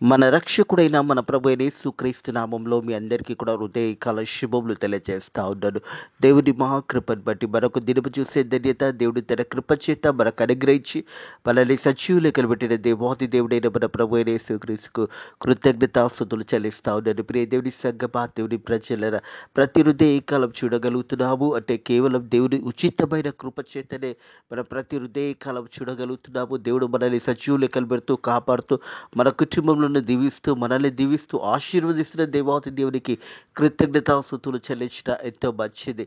మన రక్షకుడైన మన ప్రభు అయిన యేసుక్రీస్తు నామంలో మీ అందరికీ కూడా హృదయకాల శుభములు తెలియజేస్తా ఉన్నాను. దేవుడి మహాకృపను బట్టి మరొక దినము చూసే ధన్యత దేవుడి తన కృప చేత మనకు అనుగ్రహించి మనల్ని సజీవులెక్కలు పెట్టిన దేవాది దేవుడైన మన ప్రభు అయిన యేసుక్రీస్తుకు కృతజ్ఞతాస్తుతులు చెల్లిస్తా ఉన్నాను. ప్రియ దేవుడి సంగమా, దేవుడి ప్రజల ప్రతి హృదయకాలం చూడగలుగుతున్నాము అంటే కేవలం దేవుడి ఉచితమైన కృప చేతనే మనం ప్రతి హృదయకాలం చూడగలుగుతున్నాము. దేవుడు మనల్ని సజీవులెక్కలు పెడుతూ కాపాడుతూ మన కుటుంబంలో దీవిస్తూ మనల్ని దీవిస్తూ ఆశీర్వదిస్తున్న దేవాతి దేవునికి కృతజ్ఞతాస్తుతులు చెల్లించడం ఎంతో మంచిది.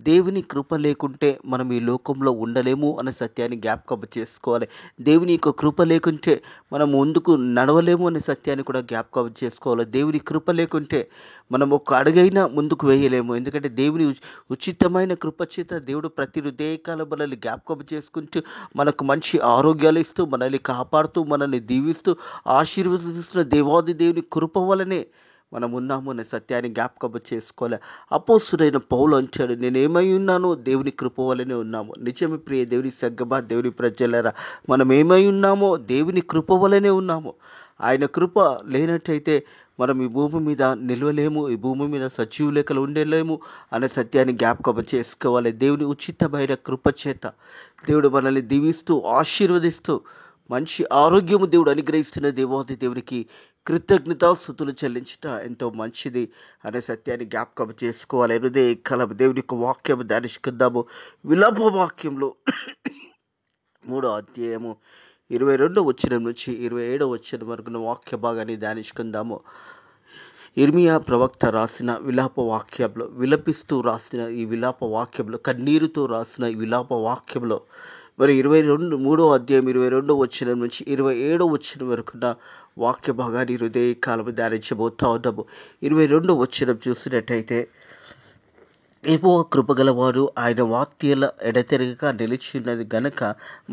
దేవుని కృప లేకుంటే మనం ఈ లోకంలో ఉండలేము అనే సత్యాన్ని జ్ఞాపకం చేసుకోవాలి. దేవుని యొక్క కృప లేకుంటే మనం ముందుకు నడవలేము అనే సత్యాన్ని కూడా జ్ఞాపకం చేసుకోవాలి. దేవుని కృప లేకుంటే మనం ఒక అడుగైనా ముందుకు వేయలేము. ఎందుకంటే దేవుని ఉచితమైన కృప చేత దేవుడు ప్రతి హృదయకాలం మనల్ని జ్ఞాపకం చేసుకుంటూ మనకు మంచి ఆరోగ్యాలు ఇస్తూ మనల్ని కాపాడుతూ మనల్ని దీవిస్తూ ఆశీర్వదిస్తున్న దేవాది దేవుని కృప వలనే మనం ఉన్నాము అనే సత్యాన్ని జ్ఞాపకం చేసుకోవాలి. అపోస్తుడైన పౌలు అంటాడు, నేనేమై ఉన్నానో దేవుని కృప వలనే ఉన్నాము. నిజమే ప్రియ దేవుని సంగమా, దేవుని ప్రజలరా, మనం ఏమై ఉన్నామో దేవుని కృప వలనే ఉన్నాము. ఆయన కృప లేనట్టయితే మనం ఈ భూమి మీద నిలవలేము, ఈ భూమి మీద సజీవ లెక్కలు ఉండలేము అనే సత్యాన్ని జ్ఞాపకం చేసుకోవాలి. దేవుని ఉచితమైన కృప చేత దేవుడు మనల్ని దీవిస్తూ ఆశీర్వదిస్తూ మంచి ఆరోగ్యము దేవుడు అనుగ్రహిస్తున్న దేవాది దేవునికి కృతజ్ఞతాస్తుతులు చెల్లించట ఎంతో మంచిది అనే సత్యాన్ని జ్ఞాపకం చేసుకోవాలి. హృదయ కలం దేవుని యొక్క వాక్యము ధ్యానించుకుందాము. విలాప వాక్యంలో 3వ అధ్యాయము 22వ వచనం నుంచి 27వ వచనం వరకు వాక్య భాగాన్ని ధ్యానించుకుందాము. ఇర్మియా ప్రవక్త రాసిన విలాప వాక్యంలో, విలపిస్తూ రాసిన ఈ విలాప వాక్యంలో, కన్నీరుతో రాసిన ఈ విలాప వాక్యంలో మరి 3వ అధ్యాయం 22వ వచనం నుంచి 27వ వచనం వరకు వాక్య భాగాన్ని హృదయ కాలం ధ్యానించబోతా ఉన్నాము. 22వ వచనం చూసినట్టయితే, యెహోవా కృపగలవాడు, ఆయన వాక్యాల ఎడతెరగక నిలిచిన్నది గనక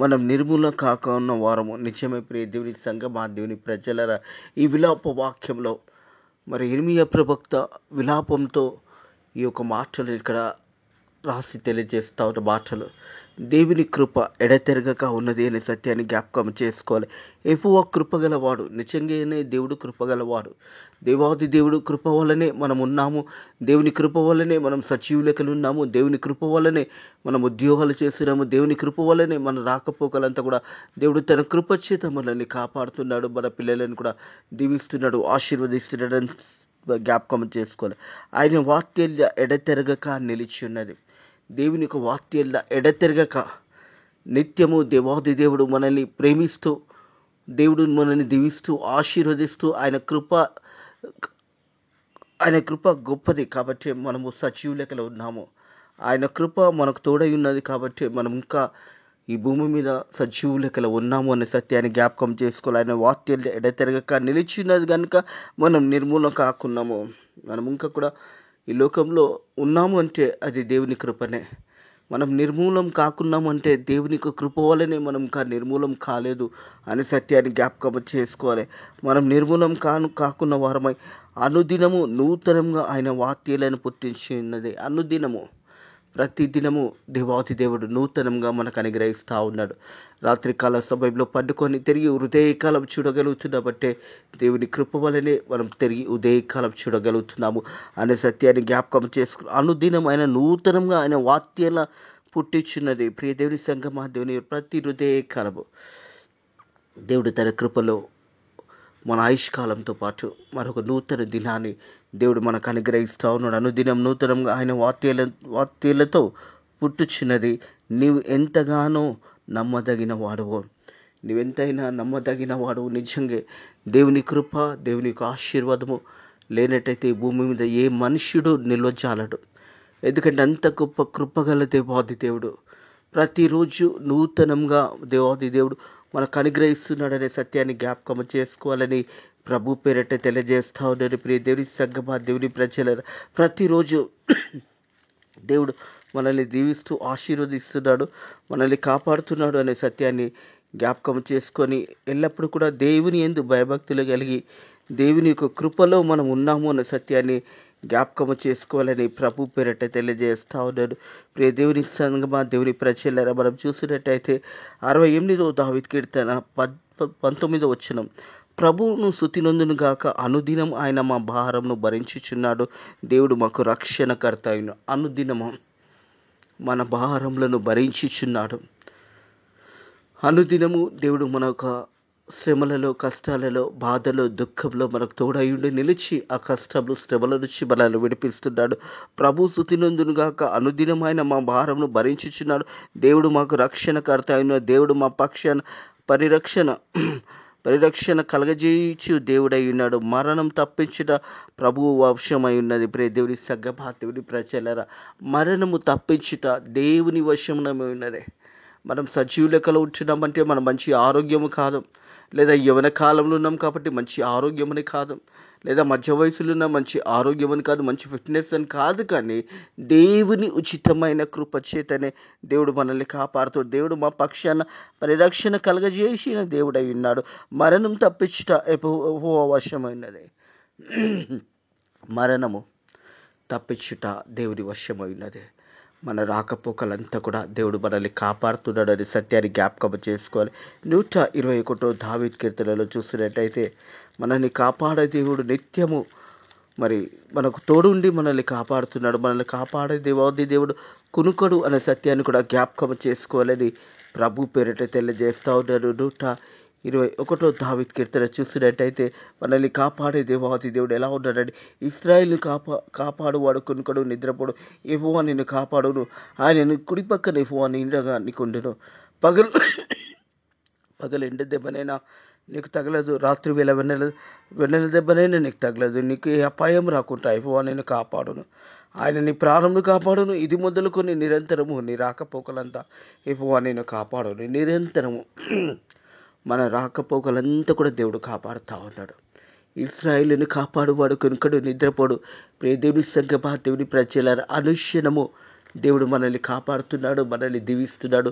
మనం నిర్మూలన కాక ఉన్న వారము. నిజమే ప్రియ దేవుని సంగమా, దేవుని ప్రజలరా, ఈ విలాప వాక్యంలో మరి ఇర్మియా ప్రవక్త విలాపంతో ఈ యొక్క మాటలు ఇక్కడ రాసి తెలియజేస్తా ఉన్న మాటలు, దేవుని కృప ఎడతెరగక ఉన్నది అనే సత్యాన్ని జ్ఞాపకం చేసుకోవాలి. యెహోవా కృపగలవాడు, నిజంగానే దేవుడు కృపగలవాడు. దేవాది దేవుడు కృప వల్లనే మనం ఉన్నాము. దేవుని కృప వల్లనే మనం సజీవులెక్కలు ఉన్నాము. దేవుని కృప వల్లనే మనం ఉద్యోగాలు చేస్తున్నాము. దేవుని కృప వల్లనే మన రాకపోకలంతా కూడా దేవుడు తన కృప చేత మనల్ని కాపాడుతున్నాడు. మన పిల్లలను కూడా దీవిస్తున్నాడు, ఆశీర్వదిస్తున్నాడు అని జ్ఞాపకం చేసుకోవాలి. ఆయన వాక్యాల ఎడతెరగక నిలిచి ఉన్నది. దేవుని యొక్క వాక్యాల ఎడతెరగక నిత్యము దేవాది దేవుడు మనల్ని ప్రేమిస్తూ, దేవుడు మనల్ని దీవిస్తూ ఆశీర్వదిస్తూ, ఆయన కృప గొప్పది కాబట్టి మనము సజీవ లెక్కలో ఉన్నాము. ఆయన కృప మనకు తోడై ఉన్నది కాబట్టి మనం ఇంకా ఈ భూమి మీద సజీవ లెక్కలో ఉన్నాము అనే సత్యాన్ని జ్ఞాపకం చేసుకోవాలి. ఆయన వాక్యాలు ఎడతెరగక నిలిచినది కనుక మనం నిర్మూలన కాకున్నాము. మనం ఇంకా కూడా ఈ లోకంలో ఉన్నాము అంటే అది దేవుని కృపనే. మనం నిర్మూలం కాకున్నామంటే దేవుని యొక్క కృప వల్లనే మనం ఇంకా నిర్మూలం కాలేదు అనే సత్యాన్ని జ్ఞాపకం చేసుకోవాలి. మనం నిర్మూలం కాకున్న వారమై అనుదినము నూతనంగా ఆయన వాక్యాలను పుట్టించి ఉన్నది. అనుదినము ప్రతిదినము దేవాతి దేవుడు నూతనంగా మనకు అనుగ్రహిస్తూ ఉన్నాడు. రాత్రికాల సమయంలో పండుకొని తిరిగి ఉదయకాలం చూడగలుగుతున్నామంటే దేవుని కృప వలనే మనం తిరిగి ఉదయకాలం చూడగలుగుతున్నాము అనే సత్యాన్ని జ్ఞాపకం చేసుకుని అనుదినం ఆయన నూతనంగా ఆయన వాక్యాల పుట్టించున్నది. ప్రియ దేవుని సంగమా, దేవుని ప్రతి హృదయకాలము దేవుడు తన కృపలో మన ఆయుష్కాలంతో పాటు మరొక నూతన దినాన్ని దేవుడు మనకు అనుగ్రహిస్తూ ఉన్నాడు. అనుదినం నూతనంగా ఆయన వాక్యాలతో పుట్టుచున్నది. నీవు ఎంతగానో నమ్మదగిన వాడవు, నువ్వెంతైనా నమ్మదగిన వాడవు. నిజంగా దేవుని కృప, దేవుని యొక్క ఆశీర్వాదము లేనట్టయితే ఈ భూమి మీద ఏ మనుష్యుడు నిల్వజాలడు. ఎందుకంటే అంత గొప్ప కృపగల దేవాది దేవుడు ప్రతిరోజు నూతనంగా దేవాది దేవుడు మనకు అనుగ్రహిస్తున్నాడనే సత్యాన్ని జ్ఞాపకం చేసుకోవాలని ప్రభు పేరట తెలియజేస్తా ఉన్నాడు. ప్రియ దేవుని సంగమా, దేవుని ప్రజల ప్రతిరోజు దేవుడు మనల్ని దీవిస్తూ ఆశీర్వదిస్తున్నాడు, మనల్ని కాపాడుతున్నాడు అనే సత్యాన్ని జ్ఞాపకం చేసుకొని ఎల్లప్పుడూ కూడా దేవుని యందు భయభక్తులు కలిగి దేవుని యొక్క కృపలో మనం ఉన్నాము అనే సత్యాన్ని జ్ఞాపకము చేసుకోవాలని ప్రభు పేరట తెలియజేస్తా ఉన్నాడు. ప్రియ దేవుని సంగమా, దేవుని ప్రజలారా, మనం చూసినట్టయితే 68వ దావీదు కీర్తన 19వ వచనం, ప్రభువును స్తుతినందును గాక. అనుదినం ఆయన మా భారమును భరించుచున్నాడు. దేవుడు మాకు రక్షణకర్త అయిన అనుదినము మన భారములను భరించుచున్నాడు. అనుదినము దేవుడు మన యొక్క శ్రమలలో, కష్టాలలో, బాధలో, దుఃఖంలో మనకు తోడయుండి నిలిచి ఆ కష్టములు, శ్రమల నుంచి మనల్ని విడిపిస్తున్నాడు. ప్రభు స్తుతినందును గాక. అనుదినమైన మా భారమును భరించుచున్నాడు. దేవుడు మాకు రక్షణకర్త అయిన దేవుడు మా పక్షాన పరిరక్షణ కలగజేయచ్చు దేవుడై ఉన్నాడు. మరణం తప్పించుట ప్రభువు వశమై ఉన్నది. దేవుని సగ్గభా దేవుని ప్రజలరా, మరణము తప్పించుట దేవుని వశమై ఉన్నది. మనం సజీవ లెక్కలో ఉంటున్నామంటే మనం మంచి ఆరోగ్యము కాదు, లేదా యవన కాలంలో ఉన్నాం కాబట్టి మంచి ఆరోగ్యమని కాదు, లేదా మధ్య వయసులో ఉన్న మంచి ఆరోగ్యం అని కాదు, మంచి ఫిట్నెస్ అని కాదు, కానీ దేవుని ఉచితమైన కృప చేతనే దేవుడు మనల్ని కాపాడుతూ, దేవుడు మా పక్షాన పరిరక్షణ కలగజేసిన దేవుడై ఉన్నాడు. మరణం తప్పించుట యెహోవా వశమైనది. మరణము తప్పించుట దేవుడి వశమైనది. మన రాకపోకలంతా కూడా దేవుడు మనల్ని కాపాడుతున్నాడు అనే సత్యాన్ని జ్ఞాపకం చేసుకోవాలి. 121 దావీదు కీర్తనలో చూసినట్టయితే మనల్ని కాపాడే దేవుడు నిత్యము మనకు తోడుండి మనల్ని కాపాడుతున్నాడు. మనల్ని కాపాడే దేవుడు కునుకడు అనే సత్యాన్ని కూడా జ్ఞాపకం చేసుకోవాలని ప్రభు పేరిట తెలియజేస్తూ ఉన్నాడు. 121 దావీదు కీర్తన చూసినట్టయితే మనల్ని కాపాడే దేవుడు ఎలా ఉన్నాడంటే, ఇశ్రాయేలును కాపాడువాడు కునుకడు, నిద్రపోడు, యెహోవా నిన్ను కాపాడును, ఆయన కుడి పక్కన యెహోవా నీడగా నీకుండును. పగలు ఎండ దెబ్బనైనా నీకు తగలదు, రాత్రి వేళ వెన్నెల దెబ్బనైనా నీకు తగలదు. నీకు ఏ అపాయం రాకుండా యెహోవా నిన్ను కాపాడును. ఆయన నీ ప్రాణమును కాపాడును. ఇది మొదలుకొని నిరంతరము నీ రాకపోకలంతా యెహోవా నిన్ను కాపాడును. నిరంతరము మన రాకపోకలంతా కూడా దేవుడు కాపాడుతూ ఉన్నాడు. ఇశ్రాయేలును కాపాడువాడు కునుకడు, నిద్రపోడు. దేవుని సంగమా దేవుని ప్రజలారా, అనుక్షణము దేవుడు మనల్ని కాపాడుతున్నాడు, మనల్ని దీవిస్తున్నాడు,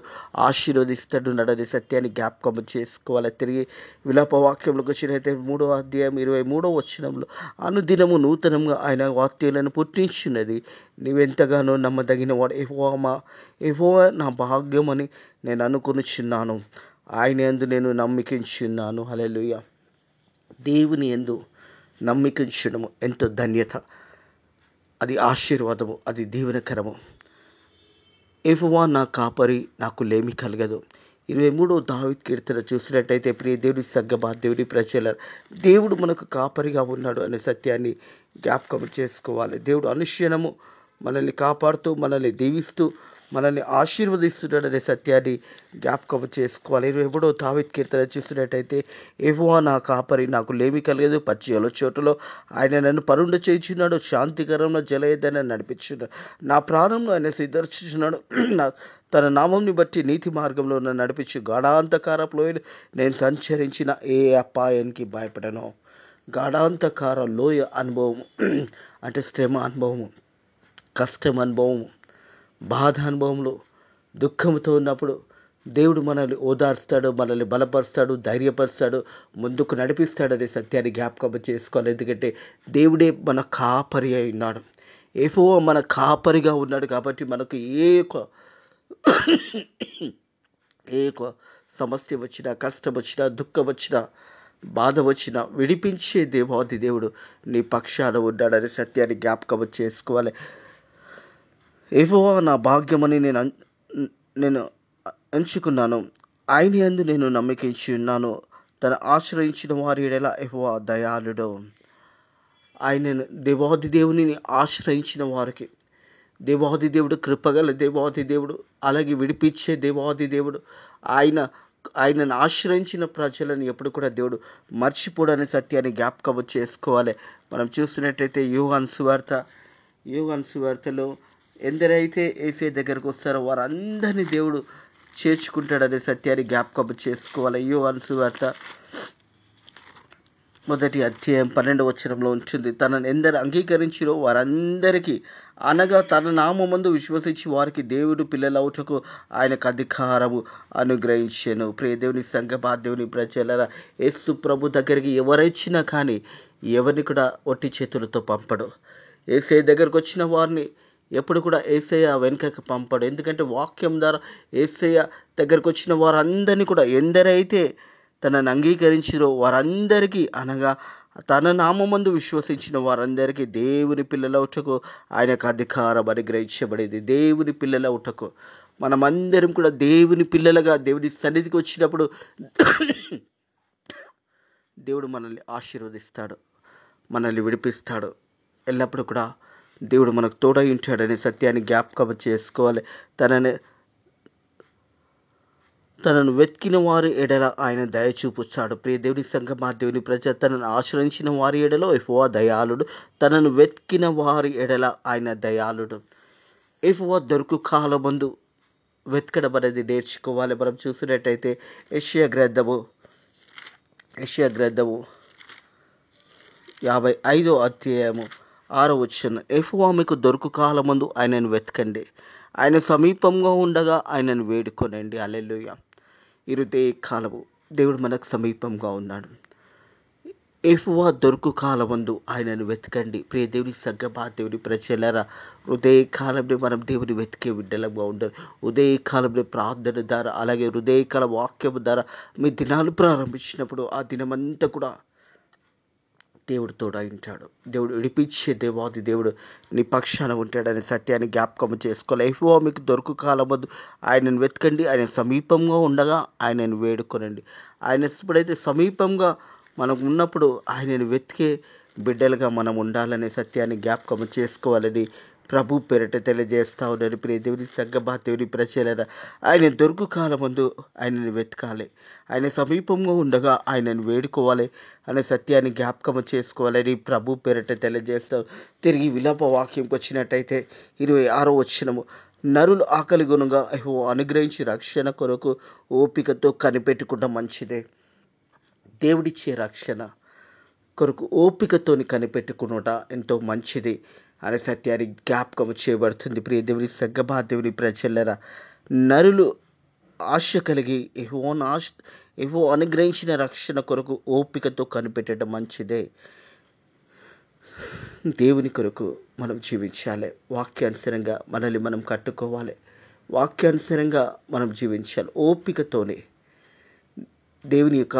ఆశీర్వదిస్తాడు అనే సత్యాన్ని జ్ఞాపకం చేసుకోవాలి. తిరిగి విలాపవాక్యంలోకి వచ్చినైతే 3వ అధ్యాయం 23వ వచనంలో, అనుదినము నూతనంగా ఆయన వాక్యాలను పుట్టించినది. నీవెంతగానో నమ్మదగిన వాడు. యెహోవా నా భాగ్యం అని నేను అనుకొనుచున్నాను. ఆయన యందు నేను నమ్మికించున్నాను. హల్లెలూయా. దేవుని యందు నమ్మికించడము ఎంతో ధన్యత, అది ఆశీర్వాదము, అది దీవెనకరము. యెహోవా నా కాపరి, నాకు లేమి కలగదు. 23వ దావీదు కీర్తన చూసినట్టయితే దేవుని సంగమా దేవుని ప్రజలారా, దేవుడు మనకు కాపరిగా ఉన్నాడు అనే సత్యాన్ని జ్ఞాపకం చేసుకోవాలి. దేవుడు అనుక్షణము మనల్ని కాపాడుతూ, మనల్ని దీవిస్తూ, మనల్ని ఆశీర్వదిస్తున్నాడు అనే సత్యాన్ని జ్ఞాపకం చేసుకోవాలి. 23వ దావీదు కీర్తన చూసినట్టయితే, యెహోవా నా కాపరి, నాకు లేమి కలగదు. పచ్చిక చోటులో ఆయన నన్ను పరుండ చేయుచున్నాడు, శాంతికరంలో జలయదని నడిపించున్నాడు. నా ప్రాణంలో ఆయన సిద్ధర్చుచున్నాడు. తన నామంని బట్టి నీతి మార్గంలో నన్ను నడిపించు. గాఢాంధకారపు లోయలో నేను సంచరించిన ఏ అపాయానికి భయపడను. గాఢాంధకార లోయ అనుభవము అంటే శ్రమ అనుభవము, కష్టం అనుభవము, బాధ అనుభవంలో, దుఃఖంతో ఉన్నప్పుడు దేవుడు మనల్ని ఓదార్స్తాడు, మనల్ని బలపరుస్తాడు, ధైర్యపరుస్తాడు, ముందుకు నడిపిస్తాడు అనే సత్యాన్ని జ్ఞాపకం చేసుకోవాలి. ఎందుకంటే దేవుడే మన కాపరి అయి ఉన్నాడు. యెహోవా మన కాపరిగా ఉన్నాడు కాబట్టి మనకు ఏ ఒక సమస్య వచ్చినా, కష్టం వచ్చినా, దుఃఖం వచ్చినా, బాధ వచ్చినా విడిపించే దేవుడు నీ పక్షాన ఉన్నాడనే సత్యాన్ని జ్ఞాపకం చేసుకోవాలి. యెహోవా నా భాగ్యమని నేను ఎంచుకున్నాను. ఆయన యందు నేను నమ్మకించి ఉన్నాను. తను ఆశ్రయించిన వారి ఎడల యెహోవా దయాళుడు. ఆయన దేవుని ఆశ్రయించిన వారికి దేవుడు కృపగల దేవుడు, అలాగే విడిపించే దేవుడు. ఆయనను ఆశ్రయించిన ప్రజలను ఎప్పుడు కూడా దేవుడు మర్చిపోడనే సత్యాన్ని జ్ఞాపకం చేసుకోవాలి. మనం చూసినట్టయితే యోహాను సువార్తలో ఎందరైతే యేసయ్య దగ్గరకు వస్తారో వారందరినీ దేవుడు చేర్చుకుంటాడనే సత్యాన్ని జ్ఞాపకం చేసుకోవాలి. యోహాను సువార్త 1వ అధ్యాయం 12వ వచనంలో ఉంటుంది. తనను ఎందరు అంగీకరించిరో వారందరికీ, అనగా తన నామమందు విశ్వసించి వారికి దేవుడు పిల్లలవుటకు ఆయనకు అధికారము అనుగ్రహించెను. దేవుని సంగమా దేవుని ప్రజలారా, యేసు ప్రభు దగ్గరికి ఎవరిచ్చినా కానీ ఎవరిని కూడా ఒట్టి చేతులతో పంపడు. యేసయ్య దగ్గరకు వచ్చిన వారిని ఎప్పుడు కూడా యేసయ్య వెనుకకు పంపడు. ఎందుకంటే వాక్యం ద్వారా యేసయ్య దగ్గరకు వచ్చిన వారందరినీ కూడా ఎందరైతే తనను అంగీకరించిరో వారందరికీ, అనగా తన నామమందు విశ్వసించిన వారందరికీ దేవుని పిల్లలవుటకు ఆయనకు అధికారం అనుగ్రహించబడేది. దేవుని పిల్లలవుటకు మనమందరం కూడా దేవుని పిల్లలుగా దేవుని సన్నిధికి వచ్చినప్పుడు దేవుడు మనల్ని ఆశీర్వదిస్తాడు, మనల్ని విడిపిస్తాడు. ఎల్లప్పుడూ కూడా దేవుడు మనకు తోడై ఉంటాడనే సత్యాన్ని జ్ఞాపకం చేసుకోవాలి. తనను వెతికిన వారి ఎడల ఆయన దయ చూపుస్తాడు. ప్రియ దేవుని సంఘమా, దేవుని ప్రజ, తనను ఆశ్రయించిన వారి ఎడలో యెహోవా దయాళుడు, తనను వెతికిన వారి ఎడల ఆయన దయాళుడు. యెహోవా దొరుకు కాలమందు వెతకడం అనేది నేర్చుకోవాలి. మనం చూసినట్టయితే యెషయా గ్రంథము 55వ అధ్యాయము 6వ వచనం, యెహోవా మీకు దొరుకు కాలమందు ఆయనను వెతకండి, ఆయన సమీపంగా ఉండగా ఆయనను వేడుకొనండి. హల్లెలూయా. ఇరుదే కాలము దేవుడు మనకు సమీపంగా ఉన్నాడు. యెహోవా దొరుకు కాలమందు ఆయనను వెతకండి. ప్రియ దేవుని సంఘమా, దేవుని ప్రజలారా, హృదయ కాలంలో మనం దేవుని వెతికే బిడ్డలంగా ఉండాలి. ఉదయ కాలంలో ప్రార్థన ద్వారా, అలాగే హృదయకాల వాక్యం ద్వారా మీ దినాలు ప్రారంభించినప్పుడు ఆ దినమంతా కూడా దేవుడు తోడైంటాడు. దేవుడు విడిపించే దేవాది దేవుడు నీ పక్షాన ఉంటాడనే సత్యాన్ని జ్ఞాపకం చేసుకోవాలి. యెహోవా మీకు దొరుకు కాలమందు ఆయనను వెతకండి, ఆయన సమీపంగా ఉండగా ఆయనను వేడుకొనండి. ఆయన ఎప్పుడైతే సమీపంగా మనం ఉన్నప్పుడు ఆయనను వెతికే బిడ్డలుగా మనం ఉండాలనే సత్యాన్ని జ్ఞాపకం చేసుకోవాలని ప్రభు పేరిట తెలియజేస్తా ఉన్నాడు. ప్రియ దేవుని సంఘమా, దేవుని ప్రజలారా, ఆయన దొరుకు కాలమందు ఆయనను వెతకాలి, ఆయన సమీపంగా ఉండగా ఆయనను వేడుకోవాలి అనే సత్యాన్ని జ్ఞాపకం చేసుకోవాలని ప్రభు పేరిట తెలియజేస్తాం. తిరిగి విలాప వాక్యంకి వచ్చినట్టయితే 26వ వచనము, నరులు ఆకలి గుణంగా యెహోవా అనుగ్రహించి రక్షణ కొరకు ఓపికతో కనిపెట్టుకుంటాం మంచిదే. దేవుడిచ్చే రక్షణ కొరకు ఓపికతోని కనిపెట్టుకునుట ఎంతో మంచిది అనే సత్యాన్ని జ్ఞాపకం చేయబడుతుంది. ప్రియ దేవుని సంఘమా, దేవుని ప్రజలారా, నరులు ఆశ కలిగి యెహోవా అనుగ్రహించిన రక్షణ కొరకు ఓపికతో కనిపెట్టడం మంచిదే. దేవుని కొరకు మనం జీవించాలి, వాక్యానుసారంగా మనల్ని మనం కట్టుకోవాలి, వాక్యానుసారంగా మనం జీవించాలి. ఓపికతోనే దేవుని యొక్క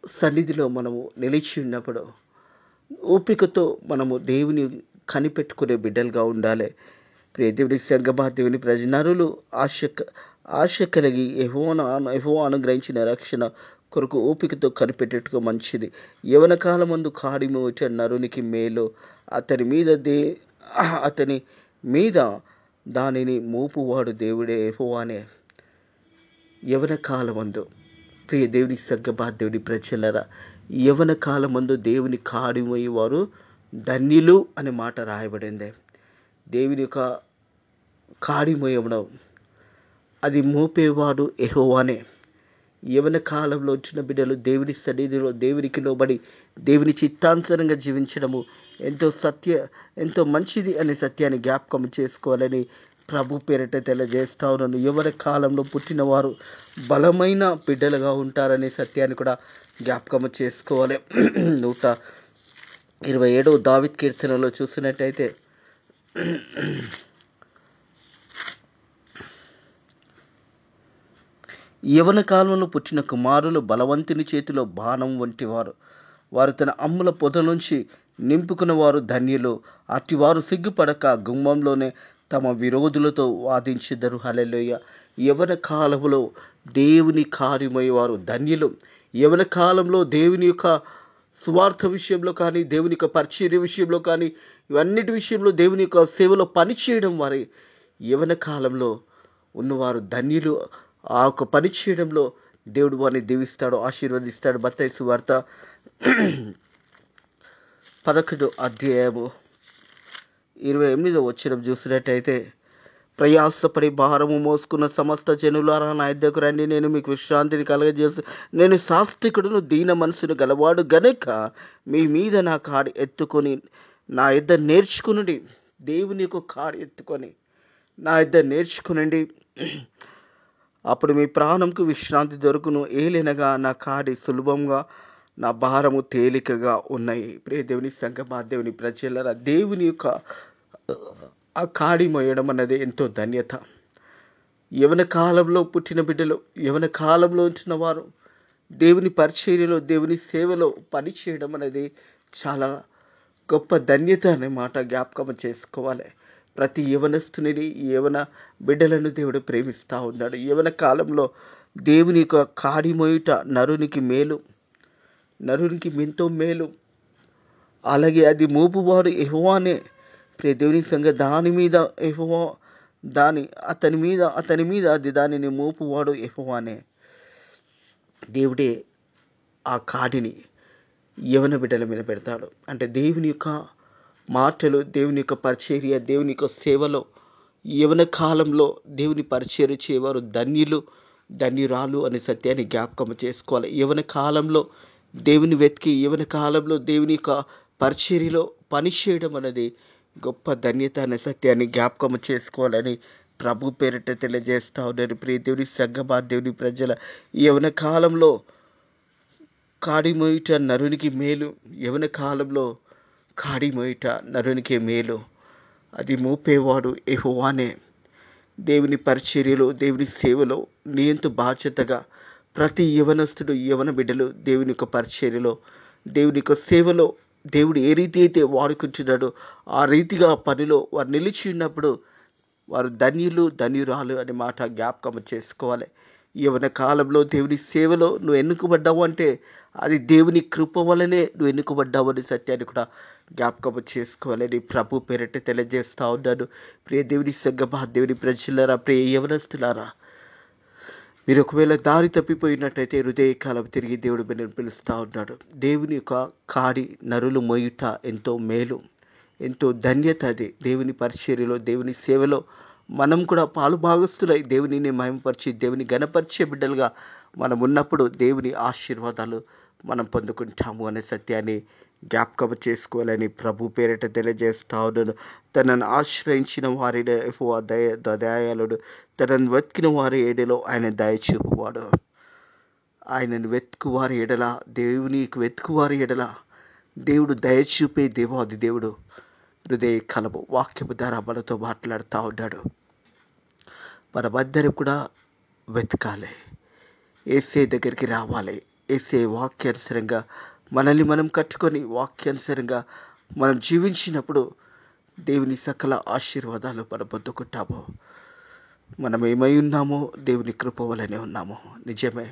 సన్నిధిలో మనము నిలిచి ఉన్నప్పుడు ఓపికతో మనము దేవుని కనిపెట్టుకునే బిడ్డలుగా ఉండాలి. ప్రియ దేవుని సంఘమా, దేవుని ప్రజ, నరులు ఆశ కలిగి యెహోవా అనుగ్రహించిన రక్షణ కొరకు ఓపికతో కనిపెట్టుకో మంచిది. యవన కాలమందు కాడి మోట నరునికి మేలు, అతని మీద దానిని మోపువాడు దేవుడే యెహోవానే. యవన కాలమందు, ప్రియ దేవుని సంఘమా, దేవుని ప్రజలారా, యవన కాలమందు దేవుని కాడి మోయేవారు ధన్యులు అనే మాట రాయబడింది. దేవుని యొక్క కాడి మోయడం, అది మోపేవాడు యెహోవానే. యవన కాలంలో వచ్చిన బిడ్డలు దేవుని సన్నిధిలో దేవునికి లోబడి దేవుని చిత్తానుసారంగా జీవించడము ఎంతో మంచిది అనే సత్యాన్ని జ్ఞాపకం చేసుకోవాలని ప్రభు పేరిట తెలియజేస్తా ఉన్నాను. యవన కాలంలో పుట్టిన వారు బలమైన బిడ్డలుగా ఉంటారనే సత్యాన్ని కూడా జ్ఞాపకం చేసుకోవాలి. 127వ దావీదు కీర్తనలో చూసినట్టయితే, యవన కాలంలో పుట్టిన కుమారులు బలవంతుని చేతిలో బాణం వంటి వారు తన అమ్ముల పొద నుంచి నింపుకున్న వారు ధన్యులు. అటివారు సిగ్గుపడక గుమ్మంలోనే తమ విరోధులతో వాదించెదరు. హల్లెలూయా. యవన కాలంలో దేవుని కార్యమయ్యేవారు ధన్యులు. యవన కాలంలో దేవుని యొక్క సువార్త విషయంలో కానీ, దేవుని యొక్క పరిచర్య విషయంలో కానీ, ఇవన్నిటి విషయంలో దేవుని యొక్క సేవలో పనిచేయడం వారి యవన కాలంలో ఉన్నవారు ధన్యులు. ఆ యొక్క పని చేయడంలో దేవుడు వారిని దీవిస్తాడు, ఆశీర్వదిస్తాడు. మత్తయి సువార్త 11వ అధ్యాయము 28వ వచనం చూసినట్టయితే, ప్రయాసపడి భారము మోసుకున్న సమస్త జనులారా నా యొద్దకు రండి, నేను మీకు విశ్రాంతిని కలగజేస్తాను. నేను సాత్వికుడును, దీన మనసును గలవాడు గనుక మీ మీద నా కాడి ఎత్తుకొని నా యొద్ద నేర్చుకునండి. దేవుని యొక్క కాడి ఎత్తుకొని నా యొద్ద నేర్చుకునండి, అప్పుడు మీ ప్రాణంకు విశ్రాంతి దొరుకును. ఏలెనగా నా కాడి సులభంగా, నా భారము తేలికగా ఉన్నాయి. ప్రియ దేవుని సంఘమా, దేవుని ప్రజలారా, దేవుని యొక్క ఆ కాడి మోయడం అన్నది ఎంతో ధన్యత. యవన కాలంలో పుట్టిన బిడ్డలు, యవన కాలంలో ఉంచిన వారు దేవుని పరిచర్యలో, దేవుని సేవలో పనిచేయడం అనేది చాలా గొప్ప ధన్యత అనే మాట జ్ఞాపకం చేసుకోవాలి. ప్రతి యవనస్తుని, యవన బిడ్డలను దేవుడు ప్రేమిస్తా ఉన్నాడు. యవన కాలంలో దేవుని యొక్క కాడి మోయుట నరునికి ఎంతో మేలు. అలాగే అది మోపువాడు యెహోవానే. ప్రియ దేవుని సంఘ దాని మీద యెహోవా అతని మీద అది దానిని మోపువాడు యెహోవానే. దేవుడే ఆ కాడిని యవన బిడ్డల మీద పెడతాడు. అంటే దేవుని యొక్క మాటలు, దేవుని యొక్క పరిచర్య, దేవుని యొక్క సేవలో యవన కాలంలో దేవుని పరిచర్య చేయవారు ధన్యురాలు అనే సత్యాన్ని జ్ఞాపకం చేసుకోవాలి. యవన కాలంలో దేవుని వెతికి, యవన కాలంలో దేవుని యొక్క పరిచర్యలో పనిచేయడం అనేది గొప్ప ధన్యత అనే సత్యాన్ని జ్ఞాపకం చేసుకోవాలని ప్రభు పేరిట తెలియజేస్తా ఉన్నారు. ప్రియ దేవుని సంగమా, దేవుని ప్రజల యవన కాలంలో కాడి మోయుట నరునికి మేలు. యవన కాలంలో కాడి మోయుట నరునికి మేలు. అది మోపేవాడు యెహోవానే. దేవుని పరిచర్యలో, దేవుని సేవలో నీ ఎంతో బాధ్యతగా ప్రతి యవనస్తుడు, యవన బిడ్డలు దేవుని యొక్క పరిచర్యలో, దేవుని యొక్క సేవలో దేవుడు ఏ రీతి అయితే వాడుకుంటున్నాడో ఆ రీతిగా ఆ పనిలో వారు నిలిచి ఉన్నప్పుడు వారు ధన్యురాలు అనే మాట జ్ఞాపకం చేసుకోవాలి. యవన కాలంలో దేవుని సేవలో నువ్వు ఎన్నుకోబడ్డావు అంటే అది దేవుని కృప వలనే నువ్వు ఎన్నుకోబడ్డావు అనే సత్యాన్ని కూడా జ్ఞాపకం చేసుకోవాలని ప్రభు పేరిట తెలియజేస్తా ఉన్నాను. ప్రియ దేవుని సంగమా, దేవుని ప్రజలారా, ప్రియ యవనస్తులారా, మీరు ఒకవేళ దారి తప్పిపోయినట్టయితే హృదయకాలం తిరిగి దేవుడు మిమ్మల్ని పిలుస్తూ ఉన్నాడు. దేవుని యొక్క కాడి నరులు మోయుట ఎంతో మేలు, ఎంతో ధన్యత. అది దేవుని పరిచర్యలో, దేవుని సేవలో మనం కూడా పాలు భాగస్తులై దేవునిని మహిమపరిచి, దేవుని ఘనపరిచే బిడ్డలుగా మనం ఉన్నప్పుడు దేవుని ఆశీర్వాదాలు మనం పొందుకుంటాము అనే సత్యాన్ని జ్ఞాపకం చేసుకోవాలని ప్రభు పేరిట తెలియజేస్తా ఉన్నాను. తనను ఆశ్రయించిన వారి దయాళుడు, తనను వెతికిన వారి ఏడలో ఆయన దయ చూపువాడు. ఆయనను వెతుకువారి ఎడల, దేవునికి వెతుకువారి ఎడల దేవుడు దయ చూపే దేవాది దేవుడు హృదయ కలము వాక్యము ద్వారా మనతో మాట్లాడుతూ ఉన్నాడు. మనమందరం కూడా వెతకాలి, యేసే దగ్గరికి రావాలి. యేసే వాక్యానుసారంగా మనల్ని మనం కట్టుకొని వాక్యానుసారంగా మనం జీవించినప్పుడు దేవుని సకల ఆశీర్వాదాలు మనం పొందుకుంటాము. మనం ఏమై ఉన్నామో దేవుని కృప వలనే ఉన్నాము. నిజమే,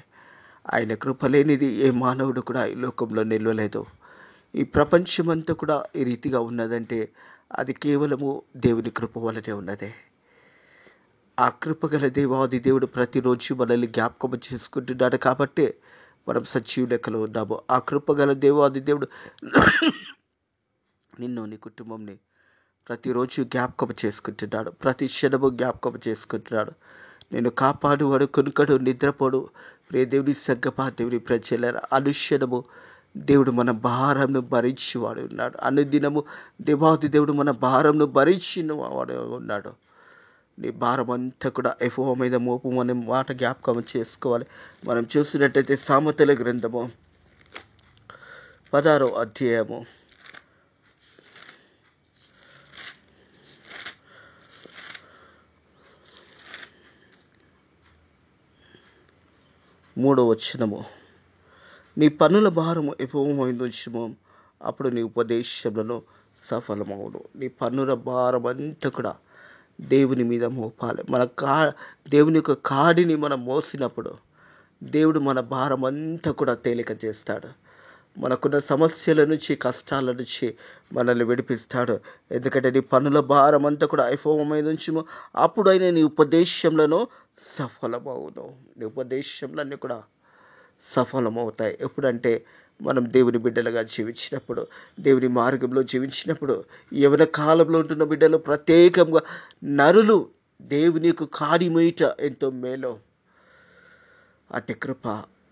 ఆయన కృప లేనిది ఏ మానవుడు కూడా ఈ లోకంలో నిలవలేదు. ఈ ప్రపంచమంతా కూడా ఈ రీతిగా ఉన్నదంటే అది కేవలము దేవుని కృప వలనే ఉన్నదే. ఆ కృపగల దేవాది దేవుడు ప్రతిరోజు మనల్ని జ్ఞాపకం చేసుకుంటున్నాడు కాబట్టి మనం సజీవ లెక్కలో ఉన్నాము. ఆ కృపగల దేవాది దేవుడు నిన్ను, నీ కుటుంబంని ప్రతిరోజు జ్ఞాపకం చేసుకుంటున్నాడు. ప్రతి క్షణము జ్ఞాపకం చేసుకుంటున్నాడు. నేను కాపాడువాడు, కొనుకడు, నిద్రపోడు. ప్రియ దేవుని సంగమా, దేవుని ప్రజలారా, అనుక్షణము దేవుడు మన భారంను భరించేవాడు ఉన్నాడు. అనుదినము దేవాది దేవుడు మన భారంను భరించిన వాడు ఉన్నాడు. నీ భారం అంతా కూడా యెహోవా మీద మోపు అనే మాట జ్ఞాపకం చేసుకోవాలి. మనం చూసినట్టయితే సామెతల గ్రంథము 16వ అధ్యాయము 3వ వచనము, నీ పన్నుల భారము యెహోవా మీద ఉంచుము, అప్పుడు నీ ఉపదేశములను సఫలమవును. నీ పన్నుల భారం అంతా కూడా దేవుని మీద మోపాలి. దేవుని యొక్క కాడిని మనం మోసినప్పుడు దేవుడు మన భారం అంతా కూడా తేలిక చేస్తాడు. మనకున్న సమస్యల నుంచి, కష్టాల నుంచి మనల్ని విడిపిస్తాడు. ఎందుకంటే నీ పన్నుల భారం అంతా కూడా యెహోవా మీద ఉంచుము, అప్పుడు ఆయన నీ ఉపదేశములను సఫలమవును. నీ ఉపదేశములన్నీ కూడా సఫలమవుతాయి. ఎప్పుడంటే మనం దేవుని బిడ్డలుగా జీవించినప్పుడు, దేవుని మార్గంలో జీవించినప్పుడు. యవన కాలంలో ఉంటున్న బిడ్డలు ప్రత్యేకంగా నరులు దేవుని యొక్క కాడి మోయుట ఎంతో మేలు. అట్టి కృప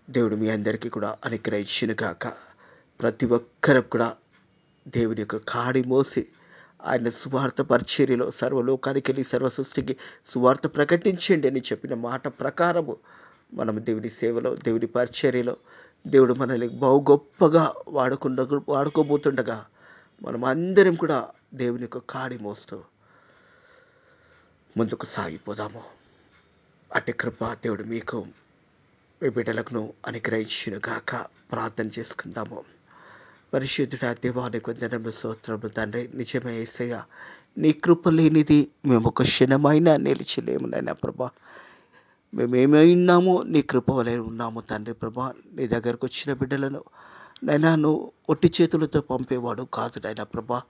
దేవుడు మీ అందరికీ కూడా అనుగ్రహించును గాక. ప్రతి ఒక్కరు కూడా దేవుని యొక్క కాడి మోసి ఆయన సువార్త పరిచర్యలో సర్వలోకానికి వెళ్ళి సర్వ సృష్టికి సువార్త ప్రకటించండి అని చెప్పిన మాట ప్రకారము మనం దేవుని సేవలో, దేవుని పరిచర్యలో దేవుడు మనల్ని బహు గొప్పగా వాడుకోబోతుండగా మనం అందరం కూడా దేవుని యొక్క కాడి మోస్తూ ముందుకు సాగిపోదాము. అట్టి కృప దేవుడు మీకు మీ బిడ్డలకు అనుగ్రహించును గాక. ప్రార్థన చేసుకుందాము. పరిశుద్ధుడా దేవా, నీకు వందనములు, స్తోత్రములు తండ్రి. నిజమే యేసయ్య, నీ కృప లేనిది మేము ఒక క్షణమైనా నిలిచలేము నైనా ప్రభా. మేమేమైనామో నీ కృప వలె ఉన్నాము తండ్రి ప్రభా. నీ దగ్గరకు వచ్చిన బిడ్డలను నైనా నువ్వు ఒట్టి చేతులతో పంపేవాడు కాదు నైనా ప్రభా.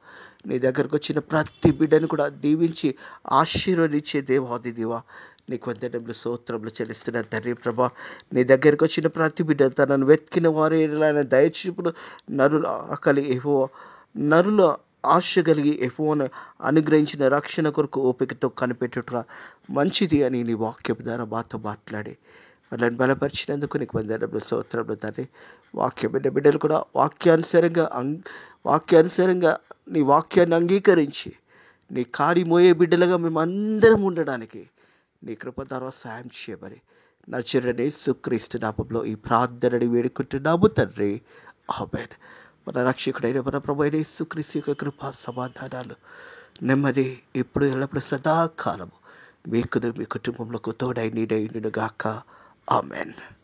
నీ దగ్గరకు వచ్చిన ప్రతి బిడ్డను కూడా దీవించి ఆశీర్వదించే దేవాది దేవా, నీకు వందనములు, స్తోత్రములు చెల్లిస్తున్న తండ్రి ప్రభా. నీ దగ్గరకు వచ్చిన ప్రతి బిడ్డ తనను వెతికిన వారు దయచూపుడు నరుల ఆకలి నరుల ఆశ కలిగి యెహోవాను అనుగ్రహించిన రక్షణ కొరకు ఓపికతో కనిపెట్టుట మంచిది అని నీ వాక్యం ద్వారా మాతో మాట్లాడి వాళ్ళని బలపరిచినందుకు నీకు వందనములు, స్తోత్రములు తండ్రి. వాక్యమైన బిడ్డలు కూడా వాక్యానుసారంగా నీ వాక్యాన్ని అంగీకరించి నీ కాడి మోయే బిడ్డలుగా మేము అందరం ఉండడానికి నీ కృప ద్వారా సాయం చేయమని నజరేయుడైన యేసుక్రీస్తు నామములో ఈ ప్రార్థనని వేడుకుంటున్నాము తండ్రి. ఆమేన్. మన రక్షకుడైన మన ప్రభువైన యేసుక్రీస్తు యొక్క కృపా సమాధానాలు నెమ్మది ఇప్పుడు ఎల్లప్పుడు సదాకాలము మీకును మీ కుటుంబంలో తోడై నీడై ఉండును గాక. ఆమేన్.